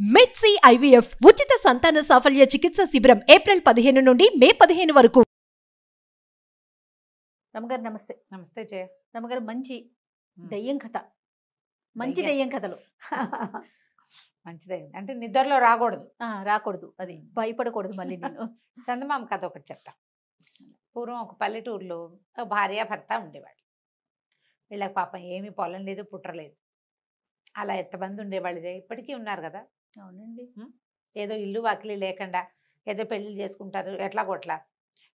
మెడ్సీ IVF ఉచిత సంతాన సాఫల్య చికిత్స శిబిరం ఏప్రిల్ 15 నుండి మే 15 వరకు. రమగారు నమస్తే. నమస్తే జయ. రమగారు మంచి ఉమ్. దయ్యం కథ, మంచి దయ్యం. దయ్యం కథలు మంచిదే, అంటే నిద్రలో రాకూడదు, రాకూడదు, అది భయపడకూడదు. మళ్ళీ నేను చందమామ కథ ఒకటి చెప్తా. పూర్వం ఒక పల్లెటూరులో ఒక భార్య భర్త ఉండేవాళ్ళు. వీళ్ళకి పాపం ఏమీ పొలం లేదు, పుట్టలేదు. అలా ఎంతమంది ఉండేవాళ్ళు జయ, ఇప్పటికీ ఉన్నారు కదా. అవునండి. ఏదో ఇల్లు వాకిలి లేకుండా ఏదో పెళ్లి చేసుకుంటారు, ఎట్లా కొట్లా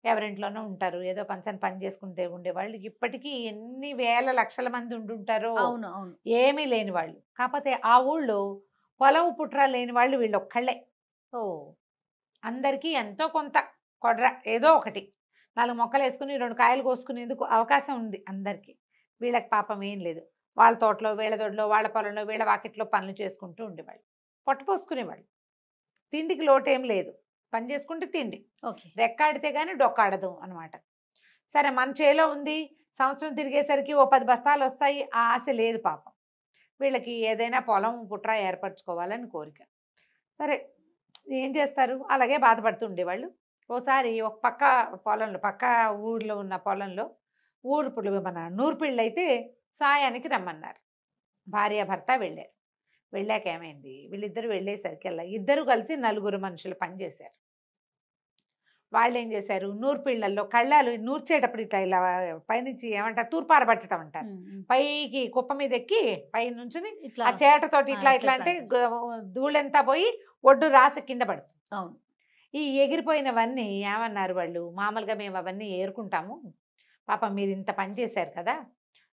ఎవరింట్లోనో ఉంటారు, ఏదో పని చేసుకుంటే ఉండేవాళ్ళు. ఇప్పటికీ ఎన్ని వేల లక్షల మంది ఉండుంటారో, అవును అవును. ఏమీ లేని వాళ్ళు. కాకపోతే ఆ ఊళ్ళో పొలం పుట్ర లేని వాళ్ళు వీళ్ళు ఒక్కళ్ళే. ఓ, అందరికీ ఎంతో కొంత కొడ్ర ఏదో ఒకటి 4 మొక్కలు వేసుకుని 2 కాయలు కోసుకునేందుకు అవకాశం ఉంది అందరికీ. వీళ్ళకి పాపం ఏం లేదు. వాళ్ళ తోటలో, వీళ్ళ దొడ్లో, వాళ్ళ పొలంలో, వీళ్ళ వాకిట్లో పనులు చేసుకుంటూ ఉండేవాళ్ళు. పొట్టపోసుకునేవాళ్ళు. తిండికి లోటేం లేదు, పని చేసుకుంటే తిండి. ఓకే. రెక్కాడితే కానీ డొక్కాడదు అనమాట. సరే, మన చేలో ఉంది, సంవత్సరం తిరిగేసరికి ఓ 10 బస్తాలు వస్తాయి, ఆ ఆశ లేదు పాపం. వీళ్ళకి ఏదైనా పొలం పుట్ర ఏర్పరచుకోవాలని కోరిక. సరే, ఏం చేస్తారు, అలాగే బాధపడుతూ ఉండేవాళ్ళు. ఓసారి ఒక పక్క పొలంలో, పక్క ఊళ్ళో ఉన్న పొలంలో మన నూర్పిళ్ళు అయితే సాయానికి రమ్మన్నారు. భార్య భర్త వెళ్ళారు. వెళ్ళాక ఏమైంది, వీళ్ళిద్దరు వెళ్ళేసరికి అలా ఇద్దరు కలిసి 4 మనుషులు పనిచేశారు. వాళ్ళు ఏం చేశారు, నూర్పిళ్లల్లో కళ్ళాలు నూర్చేటప్పుడు ఇట్లా ఇలా పైనుంచి ఏమంటారు, తూర్పారబట్టడం అంటారు. పైకి కుప్ప మీద ఎక్కి పై నుంచి ఇట్లా ఆ చేటతోటి ఇట్లా ఇట్లా అంటే ధూళంతా పోయి ఒడ్డు రాసి కింద పడుతుంది. అవును. ఈ ఎగిరిపోయినవన్నీ ఏమన్నారు వాళ్ళు, మామూలుగా మేము అవన్నీ ఏరుకుంటాము, పాపం మీరు ఇంత పని చేశారు కదా,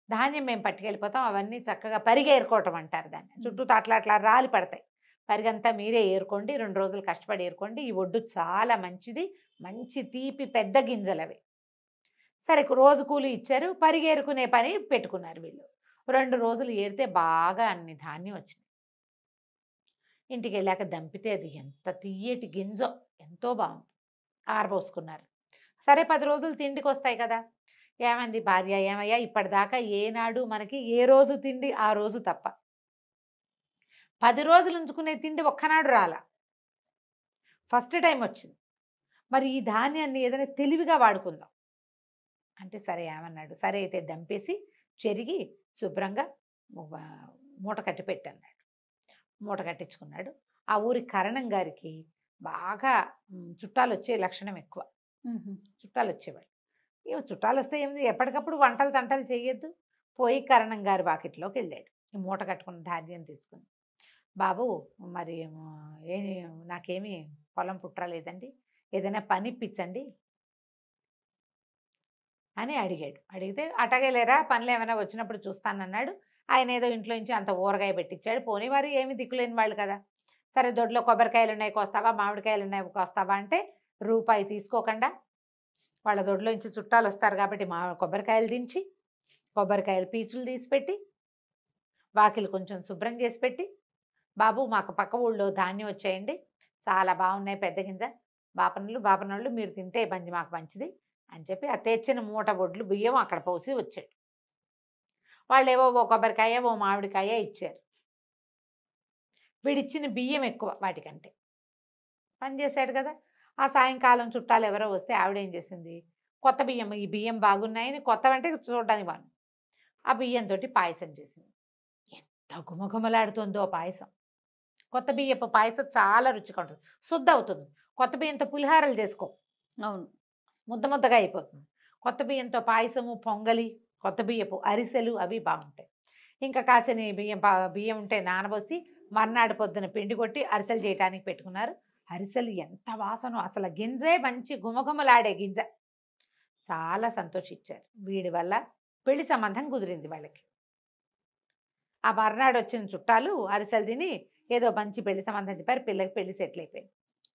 ధాన్యం మేము పట్టుకెళ్ళిపోతాం, అవన్నీ చక్కగా పరిగె ఏరుకోవటం అంటారు దాన్ని. చుట్టూ అట్లా అట్లా రాలి పడతాయి, పరిగంతా మీరే ఏరుకోండి, 2 రోజులు కష్టపడి ఏరుకోండి, ఈ ఒడ్డు చాలా మంచిది, మంచి తీపి పెద్ద గింజలు అవి. సరే, రోజు కూలి ఇచ్చారు, పరిగేరుకునే పని పెట్టుకున్నారు వీళ్ళు. 2 రోజులు ఏరితే బాగా అన్ని ధాన్యం వచ్చింది. ఇంటికి వెళ్ళాక దంపితే అది ఎంత తీయటి గింజో, ఎంతో బాగుంది. ఆరబోసుకున్నారు. సరే, 10 రోజులు తిండికి వస్తాయి కదా. ఏమంది భార్య, ఏమయ్యా ఇప్పటిదాకా ఏనాడు మనకి ఏ రోజు తిండి ఆ రోజు తప్ప, 10 రోజులు ఉంచుకునే తిండి ఒక్కనాడు రాలా, ఫస్ట్ టైం వచ్చింది. మరి ఈ ధాన్యాన్ని ఏదైనా తెలివిగా వాడుకుందాం అంటే, సరే ఏమన్నాడు, సరే అయితే దంపేసి చెరిగి శుభ్రంగా మూట కట్టి పెట్టన్నాడు. మూట కట్టించుకున్నాడు. ఆ ఊరి కరణం గారికి బాగా చుట్టాలు వచ్చే లక్షణం ఎక్కువ. చుట్టాలు వచ్చేవాళ్ళు. ఏమో చుట్టాలు వస్తే ఏమిటి, ఎప్పటికప్పుడు వంటలు తంటలు చేయొద్దు. పోయి కరణం గారి వాకిట్లోకి వెళ్ళాడు, ఈ మూట కట్టుకున్న ధాన్యం తీసుకుని. బాబు, మరి నాకేమీ పొలం పుట్టలేదండి, ఏదైనా పని ఇప్పించండి అని అడిగాడు. అడిగితే, అటగే లేరా, పనులు ఏమైనా వచ్చినప్పుడు చూస్తానన్నాడు. ఆయన ఏదో ఇంట్లో నుంచి అంత ఊరగాయ పెట్టించాడు. పోనీ వారు ఏమి దిక్కులేని వాళ్ళు కదా. సరే, దొడ్లో కొబ్బరికాయలు ఉన్నాయి కోస్తావా, మామిడికాయలు ఉన్నాయి కోస్తావా అంటే, రూపాయి తీసుకోకుండా వాళ్ళ దొడ్లో నుంచి చుట్టాలు వస్తారు కాబట్టి కొబ్బరికాయలు దించి, కొబ్బరికాయలు పీచులు తీసిపెట్టి, వాకిలు కొంచెం శుభ్రం చేసి పెట్టి, బాబు మాకు పక్క ఊళ్ళో ధాన్యం వచ్చేయండి, చాలా బాగున్నాయి, పెద్ద గింజ, బాపనళ్ళు మీరు తింటే మాకు మంచిది అని చెప్పి ఆ తెచ్చిన మూట బొడ్లు బియ్యం అక్కడ పోసి వచ్చాడు. వాళ్ళు ఏవో ఓ కొబ్బరికాయ ఓ మామిడికాయ ఇచ్చారు. వీడిచ్చిన బియ్యం ఎక్కువ వాటికంటే. పని చేశాడు కదా. ఆ సాయంకాలం చుట్టాలు ఎవరో వస్తే ఆవిడ ఏం చేసింది, కొత్త బియ్యం, ఈ బియ్యం బాగున్నాయని, కొత్తవంటే చూడడానికి బాను, ఆ బియ్యంతో పాయసం చేసింది. ఎంత గుమగుమలాడుతుందో పాయసం. కొత్త బియ్యపు పాయసం చాలా రుచిగా ఉంటుంది, శుద్ధ అవుతుంది. కొత్త బియ్యంతో పులిహారలు చేసుకో, అవును, ముద్ద ముద్దగా అయిపోతుంది. కొత్త బియ్యంతో పాయసము, పొంగలి, కొత్త బియ్యపు అరిసెలు అవి బాగుంటాయి. ఇంకా కాసిన బియ్యం ఉంటే నానబోసి మర్నాడు పొద్దున పిండి కొట్టి అరిసెలు చేయడానికి పెట్టుకున్నారు. అరిసెలు ఎంత వాసనో, అసలు గింజే మంచి గుమగుమలాడే గింజ. చాలా సంతోషించారు. వీడి వల్ల పెళ్లి సంబంధం కుదిరింది వాళ్ళకి. ఆ మర్నాడు వచ్చిన చుట్టాలు అరిసెలు తిని ఏదో మంచి పెళ్లి సంబంధం చెప్పారు. పిల్లకి పెళ్లి సెటిల్ అయిపోయింది.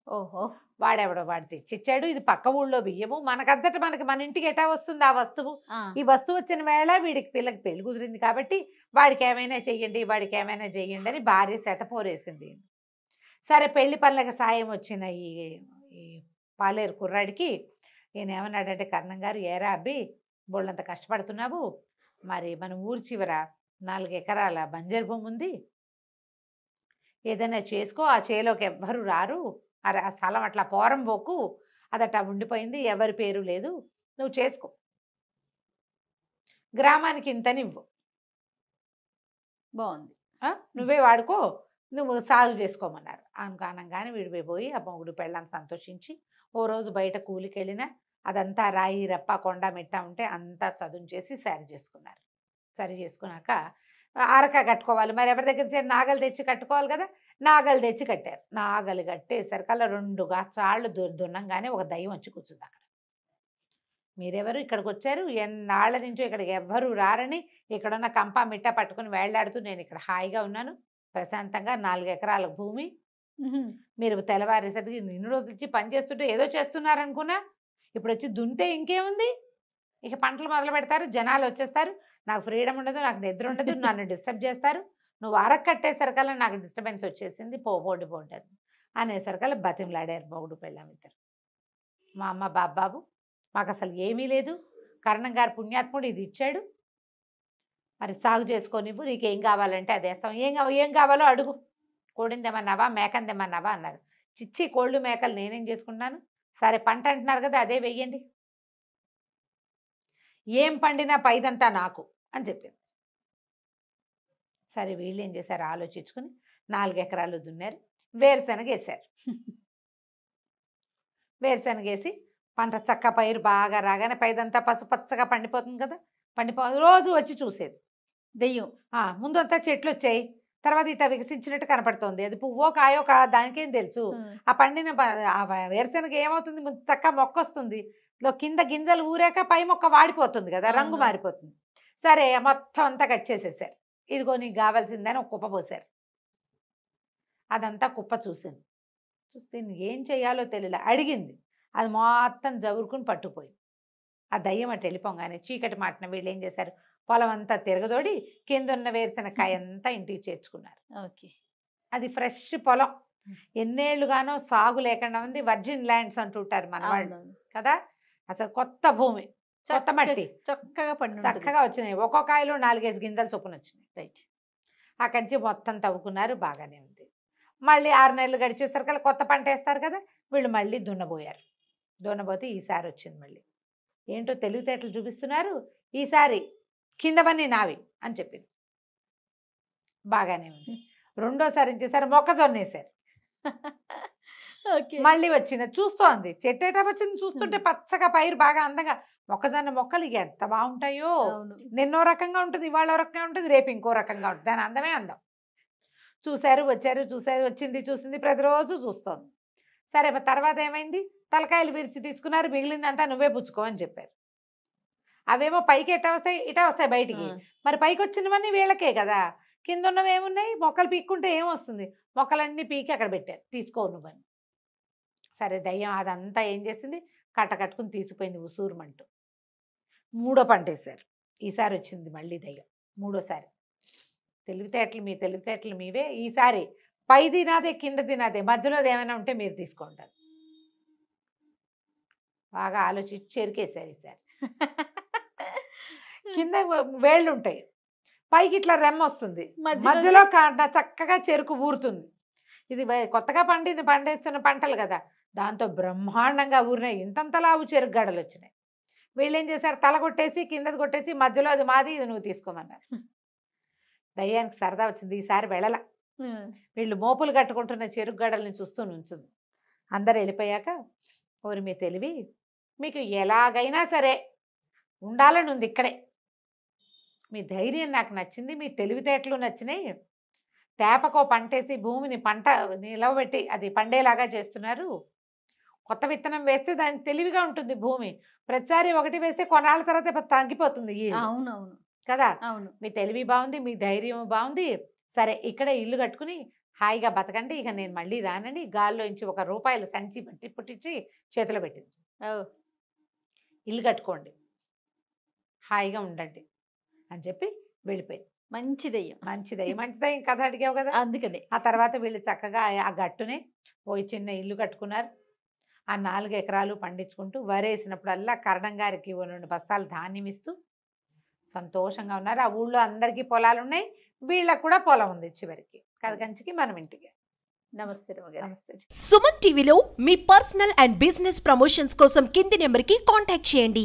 ఓహో, వాడెవడో వాడు తెచ్చిచ్చాడు. ఇది పక్క ఊళ్ళో బియ్యము, మనకంతట మన ఇంటికి ఎటా వస్తుంది ఆ వస్తువు. ఈ వస్తువు వచ్చిన వేళ వీడికి పిల్లకి పెళ్లి కుదిరింది కాబట్టి వాడికి ఏమైనా చెయ్యండి, వాడికి ఏమైనా చెయ్యండి అని భార్య శతపోరేసింది. సరే, పెళ్లి పనులకు సాయం వచ్చిన ఈ పాలేరు కుర్రాడికి ఈయన ఏమన్నాడంటే, కర్ణం గారు, ఏరా అబ్బి బోళ్ళంత కష్టపడుతున్నావు, మరి మన ఊరి చివర 4 ఎకరాల బంజరు భూమి ఉంది, ఏదైనా చేసుకో, ఆ చేలోకి ఎవ్వరు రారు, ఆ స్థలం అట్లా పోరం పోకు, అదట ఉండిపోయింది, ఎవరి పేరు లేదు, నువ్వు చేసుకో, గ్రామానికి ఇంతనివ్వు, బాగుంది. నువ్వే వాడుకో, నువ్వు సాగు చేసుకోమన్నారు. అనగానే విడిపోయి ఆ మొగుడు పెళ్ళాన్ని సంతోషించి ఓ రోజు బయట కూలికి వెళ్ళినా అదంతా రాయి రప్ప కొండ మెట్ట ఉంటే అంతా చదును చేసి సరి చేసుకున్నారు. సరి చేసుకున్నాక ఆరక కట్టుకోవాలి, మరి ఎవరి దగ్గర నాగలు తెచ్చి కట్టుకోవాలి కదా, నాగలు తెచ్చి కట్టారు. నాగలు కట్టేసరికల్లా 2 గాచాళ్ళు దున్నంగానే ఒక దయ్యం వచ్చి కూర్చుంది అక్కడ. మీరెవరు ఇక్కడికి వచ్చారు, ఎన్నాళ్ళ నుంచో ఇక్కడికి ఎవ్వరూ రారని ఇక్కడున్న కంప మిట్ట పట్టుకుని వేళ్లాడుతూ నేను ఇక్కడ హాయిగా ఉన్నాను ప్రశాంతంగా, 4 ఎకరాల భూమి, మీరు తెల్లవారేసరికి నిన్ను రోజుచ్చి పని చేస్తుంటే ఏదో చేస్తున్నారనుకున్నా, ఇప్పుడు వచ్చి దున్తే ఇంకేముంది, ఇక పంటలు మొదలు పెడతారు, జనాలు వచ్చేస్తారు, నాకు ఫ్రీడమ్ ఉండదు, నాకు నిద్ర ఉండదు, నన్ను డిస్టర్బ్ చేస్తారు, నువ్వు అరకు కట్టేసరికల్లా నాకు డిస్టర్బెన్స్ వచ్చేసింది, పోండి అనేసరికల్లా బతిమలాడారు మొగుడు పెళ్ళాం ఇద్దరు. మా అమ్మ బాబాబు మాకు అసలు ఏమీ లేదు, కరణం గారు పుణ్యాత్ముడు ఇది ఇచ్చాడు, మరి సాగు చేసుకోనివ్వు, నీకేం కావాలంటే అది వేస్తాం, ఏం కావాలో అడుగు, కోడిందేమన్నావా మేకందేమన్నావా అన్నారు. చిచ్చి కోళ్ళు మేకలు నేనేం చేసుకుంటాను, సరే పంట అంటున్నారు కదా అదే వెయ్యండి, ఏం పండినా పైదంతా నాకు అని చెప్పింది. సరే వీళ్ళు ఏం చేశారు ఆలోచించుకుని 4 ఎకరాలు దున్నారు, వేరుశనగ వేశారు. వేరుశనగ వేసి పంట చక్క పైరు బాగా రాగానే పైదంతా పసుపచ్చగా పండిపోతుంది కదా, రోజు వచ్చి చూసేది దెయ్యం. ముందంతా చెట్లు వచ్చాయి, తర్వాత ఇట్లా వికసించినట్టు కనపడుతుంది, అది పువ్వో కాయో దానికేం తెలుసు, ఆ పండిన వేరుశనగ ఏమవుతుంది, చక్క మొక్క వస్తుంది, కింద గింజలు ఊరాక పై మొక్క వాడిపోతుంది కదా, రంగు మారిపోతుంది. సరే మొత్తం అంతా కట్ చేసేసారు, ఇదిగో నీకు కావాల్సిందని ఒక కుప్ప పోసారు. అదంతా కుప్ప చూసింది, చూస్తే ఏం చేయాలో తెలియలే, అడిగింది, అది మొత్తం జవురుకుని పట్టుకుపోయింది. ఆ దయ్యం అటు వెళ్ళిపోగానే చీకటి మాటన వీళ్ళు ఏం చేశారు, పొలం అంతా తిరగదోడి కింద ఉన్న వేరుశనగకాయ అంతా ఇంటికి చేర్చుకున్నారు. ఓకే, అది ఫ్రెష్ పొలం, ఎన్నేళ్లుగానో సాగు లేకుండా ఉంది, వర్జిన్ ల్యాండ్స్ అంటుంటారు మన వాళ్ళు కదా, అసలు కొత్త భూమి, కొత్త మట్టి, చక్కగా వచ్చినాయి, ఒక్కో కాయలో 4-5 గింజలు చొప్పున వచ్చినాయి. రైట్, అక్కడి నుంచి మొత్తం తవ్వుకున్నారు, బాగానే ఉంది. మళ్ళీ 6 నెలలు గడిచేసరికి కొత్త పంట వేస్తారు కదా, వీళ్ళు మళ్ళీ దున్నబోయారు. దున్నబోతే ఈసారి వచ్చింది మళ్ళీ, ఏంటో తెలివితేటలు చూపిస్తున్నారు, ఈసారి కిందవన్నీ నావి అని చెప్పింది. బాగానే ఉంది. రెండోసారి ఏం చేశారు, మొక్కజొన్న వేశారు. మళ్ళీ వచ్చింది, చూస్తోంది, చెట్టేటా వచ్చింది, చూస్తుంటే పచ్చగా పైరు బాగా అందంగా, మొక్కజొన్న మొక్కలు ఎంత బాగుంటాయో, నిన్నో రకంగా ఉంటుంది, ఇవాళ రకంగా ఉంటుంది, రేపు ఇంకో రకంగా ఉంటుంది, దాని అందమే అందం. చూశారు, వచ్చింది, చూసింది, ప్రతిరోజు చూస్తోంది. సరే తర్వాత ఏమైంది, తలకాయలు విరిచి తీసుకున్నారు, మిగిలిందంతా నువ్వే పుచ్చుకో అని చెప్పారు. అవేమో పైకి ఇటా వస్తాయి బయటికి, మరి పైకి వచ్చినవన్నీ వీళ్ళకే కదా, కింద ఉన్నవి ఏమున్నాయి, మొక్కలు పీక్కుంటే ఏమొస్తుంది, మొక్కలన్నీ పీకి అక్కడ పెట్టారు, తీసుకో నువ్వని. సరే దయ్యం అదంతా ఏం చేసింది, కట్టుకుని తీసిపోయింది ఉసూరుమంటూ. 3వ పంట వేశారు, ఈసారి వచ్చింది మళ్ళీ దయ్యం, 3వసారి. తెలివితేటలు మీవే, ఈసారి పై తినాదే కింద తినాదే, మధ్యలో ఏమైనా ఉంటే మీరు తీసుకుంటారు. బాగా ఆలోచించి చెరుకేశారు ఈసారి. కింద వేళ్ళు ఉంటాయి, పైకి ఇట్లా రెమ్మ వస్తుంది, మధ్యలో చక్కగా చెరుకు ఊరుతుంది. ఇది కొత్తగా పండిస్తున్న పంటలు కదా, దాంతో బ్రహ్మాండంగా ఊరినాయి, ఇంతంతలావు చెరుకు గడలు వచ్చినాయి. వీళ్ళు ఏం చేశారు, తల కొట్టేసి కిందది కొట్టేసి మధ్యలో అది మాది, ఇది నువ్వు తీసుకోమన్నారు. దయ్యానికి సరదా వచ్చింది, ఈసారి వెళ్ళల. వీళ్ళు మోపులు కట్టుకుంటున్న చెరుకు గడల్ని చూస్తూ నుంచుంది. అందరు వెళ్ళిపోయాక, ఓరి మీ తెలివి, మీకు ఎలాగైనా సరే ఉండాలని ఉంది ఇక్కడే, మీ ధైర్యం నాకు నచ్చింది, మీ తెలివితేటలు నచ్చినాయి, తేపకో పంటేసి భూమిని పంట నిలవబెట్టి అది పండేలాగా చేస్తున్నారు. కొత్త విత్తనం వేస్తే దానికి తెలివిగా ఉంటుంది భూమి, ప్రతిసారి ఒకటి వేస్తే కొన్నాళ్ళ తర్వాత తగ్గిపోతుంది. అవునవును కదా, అవును, మీ తెలివి బాగుంది, మీ ధైర్యం బాగుంది, సరే ఇక్కడే ఇల్లు కట్టుకుని హాయిగా బతకండి, ఇక నేను మళ్ళీ రానని గాల్లో నుంచి ₹1 సంచి పుట్టించి చేతిలో పెట్టింది. ఇల్లు కట్టుకోండి, హాయిగా ఉండండి అని చెప్పి వెళ్ళిపోయింది. మంచి దయ్యం కథ అడిగావు కదా, అందుకని. ఆ తర్వాత వీళ్ళు చక్కగా ఆ గట్టునే ఓ చిన్న ఇల్లు కట్టుకున్నారు. ఆ 4 ఎకరాలు పండించుకుంటూ వరేసినప్పుడల్లా కరణం గారికి 2 బస్తాలు ధాన్యం ఇస్తూ సంతోషంగా ఉన్నారు. ఆ ఊళ్ళో అందరికీ పొలాలు ఉన్నాయి, వీళ్ళకు కూడా పొలం ఉంది చివరికి, కథ కంచికి మనం ఇంటికి. నమస్తే రమగారు. నమస్తే. సుమన్ టీవీలో మీ పర్సనల్ అండ్ బిజినెస్ ప్రమోషన్స్ కోసం కింది నెంబర్కి కాంటాక్ట్ చేయండి.